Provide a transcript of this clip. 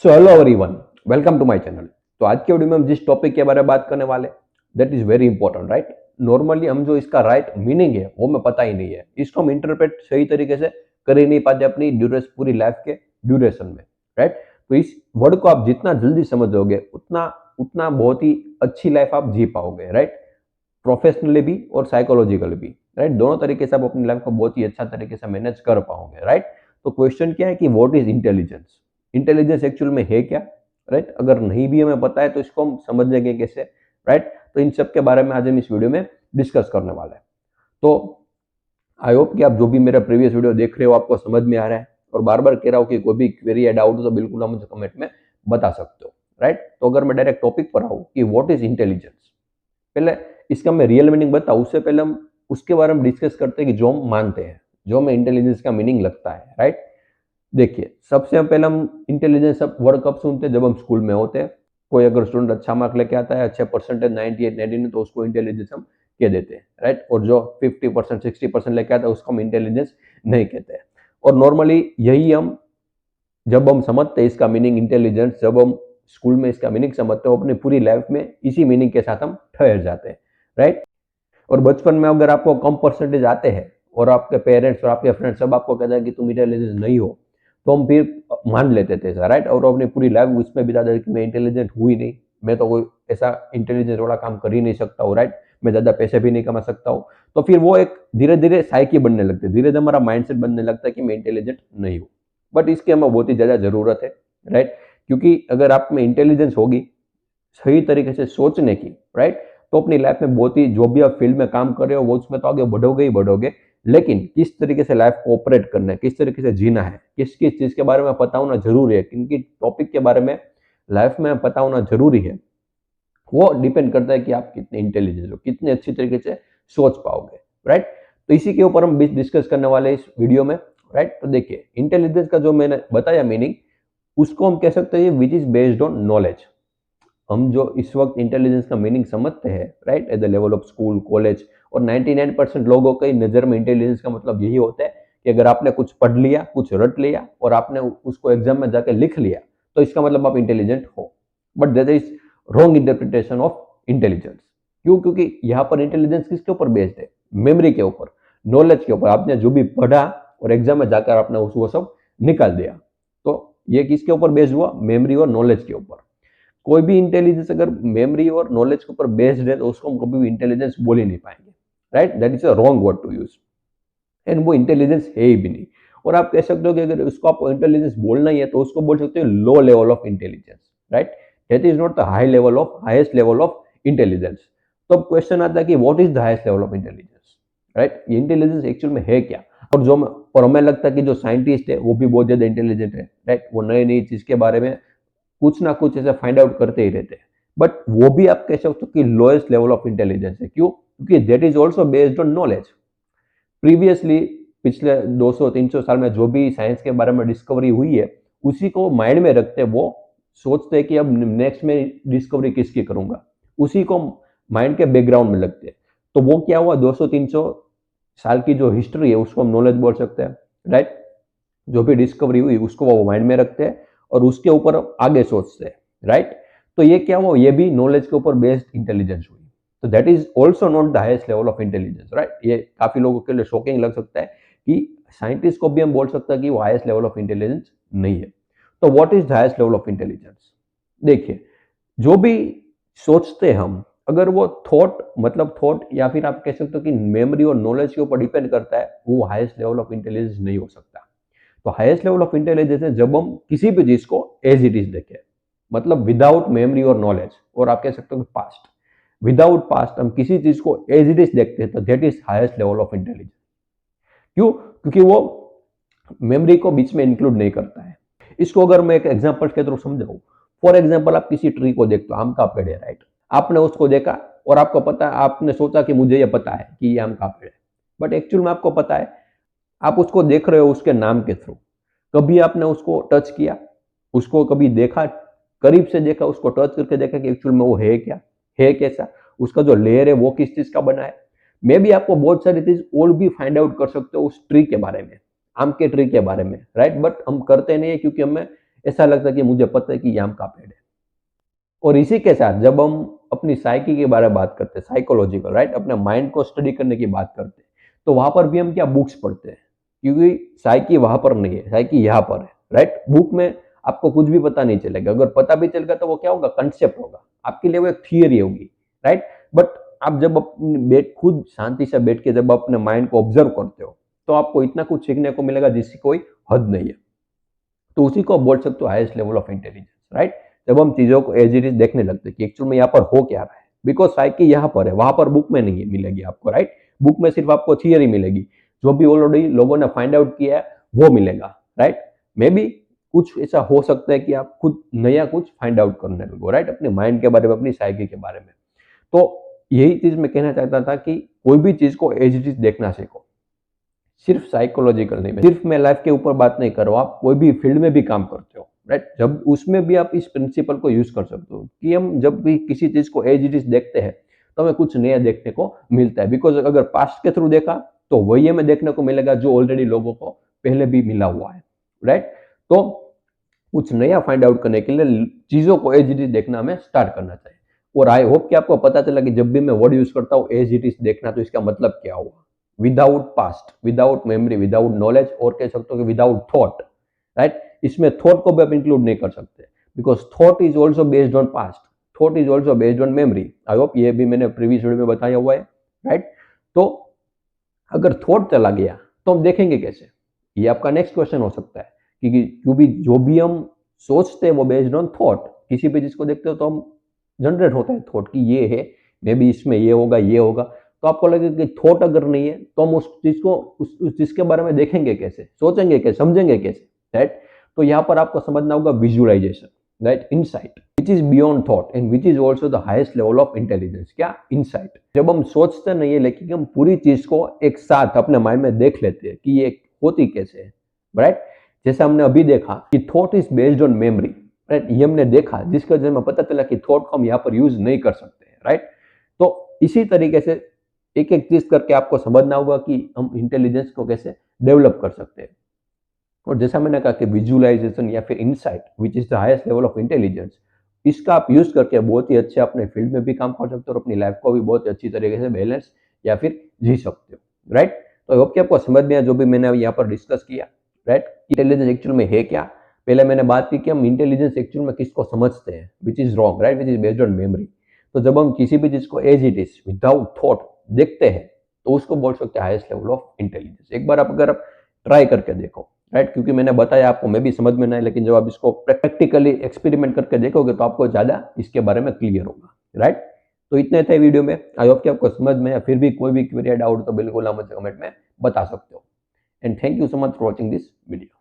So hello everyone, welcome to my channel. तो आज के वीडियो में हम जिस टॉपिक के बारे में बात करने वाले, that is very important, right. Normally हम जो इसका राइट मीनिंग है वो हमें पता ही नहीं है, इसको हम इंटरप्रेट सही तरीके से कर ही नहीं पाते अपनी ड्यूरेशन पूरी लाइफ के ड्यूरेशन में, राइट। तो इस वर्ड को आप जितना जल्दी समझोगे उतना उतना बहुत ही अच्छी लाइफ आप जी पाओगे, राइट। प्रोफेशनली भी और साइकोलॉजिकली भी, राइट। दोनों तरीके से आप अपनी लाइफ को बहुत ही अच्छा तरीके से मैनेज कर पाओगे, राइट। तो क्वेश्चन क्या है कि what is intelligence. Intelligence actual में है क्या, राइट। अगर नहीं भी हमें पता है तो इसको हम समझेंगे कैसे, राइट। तो इन सब के बारे में आज हम इस वीडियो में डिस्कस करने वाले हैं। तो आई होप कि आप जो भी मेरा प्रीवियस वीडियो देख रहे हो आपको समझ में आ रहा है, और बार बार कह रहा हूँ कि कोई भी क्वेरी या डाउट हो तो बिल्कुल आप मुझे कमेंट में बता सकते हो, राइट। तो अगर मैं डायरेक्ट टॉपिक पर आऊँ कि व्हाट इज इंटेलिजेंस, पहले इसका मैं रियल मीनिंग बताऊँ उससे पहले हम उसके बारे में डिस्कस करते हैं कि जो हम मानते हैं, जो हमें इंटेलिजेंस का मीनिंग लगता है, राइट। देखिए, सबसे पहले हम इंटेलिजेंस वर्ड कब सुनते हैं, जब हम स्कूल में होते हैं। कोई अगर स्टूडेंट अच्छा मार्क लेके आता है, अच्छे परसेंटेज 98 99, तो उसको इंटेलिजेंस हम कह देते हैं, राइट। और जो 50% 60% लेके आता है उसको हम इंटेलिजेंस नहीं कहते हैं। और नॉर्मली यही हम जब हम समझते हैं इसका मीनिंग इंटेलिजेंस, जब हम स्कूल में इसका मीनिंग समझते हो अपनी पूरी लाइफ में इसी मीनिंग के साथ हम ठहर जाते हैं, राइट। और बचपन में अगर आपको कम परसेंटेज आते हैं और आपके पेरेंट्स और आपके फ्रेंड्स सब आपको कहते हैं कि तुम इंटेलिजेंस नहीं हो, तो हम फिर मान लेते थे ऐसा, राइट। और अपनी पूरी लाइफ उसमें बिता देते कि मैं इंटेलिजेंट हुई नहीं, मैं तो कोई ऐसा इंटेलिजेंस वाला काम कर ही नहीं सकता हूँ, राइट। मैं ज़्यादा पैसे भी नहीं कमा सकता हूँ। तो फिर वो एक धीरे धीरे साइकी बनने लगती है, धीरे धीरे हमारा माइंडसेट बनने लगता है कि मैं इंटेलिजेंट नहीं हूँ। बट इसकी हमें बहुत ही ज़्यादा ज़रूरत है, राइट। क्योंकि अगर आप में इंटेलिजेंस होगी सही तरीके से सोचने की, राइट, तो अपनी लाइफ में बहुत ही जो भी आप फील्ड में काम कर रहे हो वो उसमें तो आगे बढ़ोगे ही बढ़ोगे। लेकिन किस तरीके से लाइफ को ऑपरेट करना है, किस तरीके से जीना है, किस किस चीज के बारे में पता होना जरूरी है, किन किन टॉपिक के बारे में लाइफ में पता होना जरूरी है, वो डिपेंड करता है कि आप कितने इंटेलिजेंट हो, कितने अच्छी तरीके से सोच पाओगे, राइट। तो इसी के ऊपर हम डिस्कस करने वाले इस वीडियो में, राइट। तो देखिए, इंटेलिजेंस का जो मैंने बताया मीनिंग, उसको हम कह सकते हैं which is based on knowledge. हम जो इस वक्त इंटेलिजेंस का मीनिंग समझते हैं, right, at the level of school college, और 99% लोगों की नज़र में इंटेलिजेंस का मतलब यही होता है कि अगर आपने कुछ पढ़ लिया, कुछ रट लिया और आपने उसको एग्जाम में जाकर लिख लिया तो इसका मतलब आप इंटेलिजेंट हो। But that is wrong interpretation of intelligence. क्यों? क्योंकि यहाँ पर इंटेलिजेंस किसके ऊपर बेस्ड है? मेमोरी के ऊपर, नॉलेज के ऊपर। आपने जो भी पढ़ा और एग्जाम में जाकर आपने उसको सब निकाल दिया, तो ये किसके ऊपर बेस्ड हुआ? मेमोरी और नॉलेज के ऊपर। कोई भी इंटेलिजेंस अगर मेमोरी और नॉलेज के ऊपर बेस्ड है तो उसको हम कभी भी इंटेलिजेंस बोल ही नहीं पाएंगे, right. That is a wrong word to use, and वो इंटेलिजेंस है ही भी नहीं। और आप कह सकते हो कि अगर उसको आप इंटेलिजेंस बोलना ही है तो उसको बोल सकते हो low level of intelligence, right. That is not the high level of highest level of intelligence. तो अब क्वेश्चन आता है कि what is the highest level of intelligence, right. ये इंटेलिजेंस एक्चुअल में है क्या? और हमें लगता है कि जो साइंटिस्ट है वो भी बहुत ज्यादा इंटेलिजेंट है, राइट। वो नई नई चीज के बारे में कुछ ना कुछ ऐसा फाइंड आउट करते ही रहते हैं। बट वो भी आप कह सकते हो कि लोएस्ट लेवल ऑफ इंटेलिजेंस है। क्यों? क्योंकि that is also based on knowledge. Previously पिछले 200-300 साल में जो भी साइंस के बारे में डिस्कवरी हुई है उसी को माइंड में रखते वो सोचते हैं कि अब नेक्स्ट में डिस्कवरी किसकी करूंगा, उसी को माइंड के बैकग्राउंड में लगते हैं। तो वो क्या हुआ, 200-300 साल की जो हिस्ट्री है उसको हम नॉलेज बोल सकते हैं, राइट। जो भी डिस्कवरी हुई उसको वो माइंड में रखते हैं और उसके ऊपर आगे सोचते हैं, राइट। तो ये क्या हुआ, ये भी नॉलेज के ऊपर बेस्ड इंटेलिजेंस हुई। तो that is also not the highest level of intelligence, right. ये काफी लोगों के लिए शॉकिंग लग सकता है कि साइंटिस्ट को भी हम बोल सकते हैं कि वो हाईएस्ट लेवल ऑफ इंटेलिजेंस नहीं है। तो what is the highest level of intelligence? देखिए, जो भी सोचते हैं हम, अगर वो थॉट या फिर आप कह सकते हो कि मेमोरी और नॉलेज के ऊपर डिपेंड करता है, वो हाईएस्ट लेवल ऑफ इंटेलिजेंस नहीं हो सकता। तो हाईएस्ट लेवल ऑफ इंटेलिजेंस है जब हम किसी भी चीज को एज इट इज देखें, मतलब विदाउट मेमोरी और नॉलेज, और आप कह सकते हो पास्ट, विदाउट पास्ट हम किसी चीज को एज इट इज देखते हैं तो that is highest level of intelligence. क्यों? क्योंकि वो मेमोरी को बीच में इंक्लूड नहीं करता है। इसको अगर मैं एक एग्जांपल के थ्रू समझाऊं, फॉर एग्जांपल आप किसी ट्री को देखते हो, आम का पेड़ है, राइट। आपने उसको देखा और आपको पता, आपने सोचा कि मुझे ये पता है कि ये आम का पेड़ है, बट एक्चुअल में आपको पता है, आप उसको देख रहे हो उसके नाम के थ्रू। कभी आपने उसको टच किया, उसको कभी देखा, करीब से देखा, उसको टच करके देखा कि एक्चुअल में वो है क्या, है कैसा, उसका जो लेयर है वो किस चीज का बना है। मे भी आपको बहुत सारी चीज और भी फाइंड आउट कर सकते हो उस ट्री के बारे में, आम के ट्री के बारे में, राइट। बट हम करते नहीं है क्योंकि हमें ऐसा लगता है कि मुझे पता है कि ये आम का पेड़ है। और इसी के साथ जब हम अपनी साइकी के बारे में बात करते हैं, साइकोलॉजिकल, राइट, अपने माइंड को स्टडी करने की बात करते हैं, तो वहां पर भी हम क्या बुक्स पढ़ते हैं, क्योंकि साइकी वहां पर नहीं है, साइकी यहाँ पर है, राइट। बुक में आपको कुछ भी पता नहीं चलेगा, अगर पता भी चलेगा तो वो क्या होगा, कंसेप्ट होगा, आपके लिए वो एक थियरी होगी, राइट। बट आप जब अपनी बैठ खुद शांति से बैठ के जब अपने माइंड को ऑब्जर्व करते हो, तो आपको इतना कुछ सीखने को मिलेगा जिसकी कोई हद नहीं है। तो उसी को बोल सकते हो highest level of intelligence, right. जब हम चीजों को एज इट इज देखने लगते हैं कि एक्चुअल में यहाँ पर हो क्या रहा है, बिकॉज साइकी यहाँ पर है, वहां पर बुक में नहीं मिलेगी आपको, राइट। बुक में सिर्फ आपको थियरी मिलेगी, जो भी ऑलरेडी लोगों ने फाइंड आउट किया है वो मिलेगा, राइट। मे बी कुछ ऐसा हो सकता है कि आप खुद नया कुछ फाइंड आउट करने लगो, राइट, अपने माइंड के बारे में, अपनी साइकी के बारे में। तो यही चीज मैं कहना चाहता था कि कोई भी चीज को एज इट इज देखना सीखो, सिर्फ साइकोलॉजिकल नहीं, सिर्फ मैं लाइफ के ऊपर बात नहीं कर रहा हूँ, आप कोई भी फील्ड में भी काम करते हो, राइट, जब उसमें भी आप इस प्रिंसिपल को यूज कर सकते हो कि हम जब भी किसी चीज को एज इट इज देखते हैं तो हमें कुछ नया देखने को मिलता है। बिकॉज अगर पास्ट के थ्रू देखा तो वही हमें देखने को मिलेगा जो ऑलरेडी लोगों को पहले भी मिला हुआ है, राइट। तो कुछ नया फाइंड आउट करने के लिए चीजों को एज इट इज देखना हमें स्टार्ट करना चाहिए। और आई होप कि आपको पता चला कि जब भी मैं वर्ड यूज करता हूँ एज इट इज देखना, तो इसका मतलब क्या हुआ, without past, without memory, without knowledge, और कह सकते हो कि विदाउट थॉट, राइट। इसमें थॉट को भी आप इंक्लूड नहीं कर सकते, because thought is also based on past, thought is also based on memory. I hope ये भी मैंने प्रीवियस वीडियो में बताया हुआ है, राइट। तो अगर थॉट चला गया तो हम देखेंगे कैसे, ये आपका नेक्स्ट क्वेश्चन हो सकता है, क्योंकि जो भी हम सोचते हैं वो बेस्ड ऑन थॉट, किसी भी चीज को देखते हो तो हम जनरेट होता है थॉट कि ये है, मे बी इसमें ये होगा, ये होगा। तो आपको लगेगा कि थॉट अगर नहीं है तो हम उस चीज को उस चीज के बारे में देखेंगे कैसे, सोचेंगे कैसे, समझेंगे कैसे, राइट। तो यहाँ पर आपको समझना होगा visualization, right, insight which is beyond thought and which is also the highest level of intelligence. क्या, इनसाइट। जब हम सोचते नहीं है लेकिन हम पूरी चीज को एक साथ अपने माइंड में देख लेते हैं कि ये होती कैसे है, राइट। जैसे हमने अभी देखा कि thought is based on memory, right, ये हमने देखा, जिसके वजह में पता चला कि थॉट को हम यहाँ पर यूज नहीं कर सकते, राइट। तो इसी तरीके से एक एक चीज करके आपको समझना होगा कि हम इंटेलिजेंस को कैसे डेवलप कर सकते हैं। और जैसा मैंने कहा कि विजुअलाइजेशन या फिर insight which is the highest level of intelligence, इसका आप यूज करके बहुत ही अच्छे अपने फील्ड में भी काम कर सकते हो और अपनी लाइफ को भी बहुत ही अच्छी तरीके से बैलेंस या फिर जी सकते हो, राइट। तो आई होप कि आपको समझ में आया जो भी मैंने यहाँ पर डिस्कस किया, राइट। इंटेलिजेंस एक्चुअल में है क्या, पहले मैंने बात की कि हम इंटेलिजेंस एक्चुअल में किसको समझते हैं, which is wrong, right, which is based on memory. तो जब हम किसी भी चीज को as it is without thought देखते हैं तो उसको बोल सकते हैं हाईएस्ट लेवल ऑफ इंटेलिजेंस। एक बार अगर आप ट्राई करके देखो, राइट, क्योंकि मैंने बताया आपको, मैं भी समझ में नहीं, लेकिन जब आप इसको प्रैक्टिकली एक्सपेरिमेंट करके देखोगे तो आपको ज्यादा इसके बारे में क्लियर होगा, राइट। तो इतने थे वीडियो में, आई होप कि आपको समझ में, या फिर भी कोई भी क्वेरी डाउट तो बिल्कुल आप मुझे कमेंट में बता सकते हो। And thank you so much for watching this video.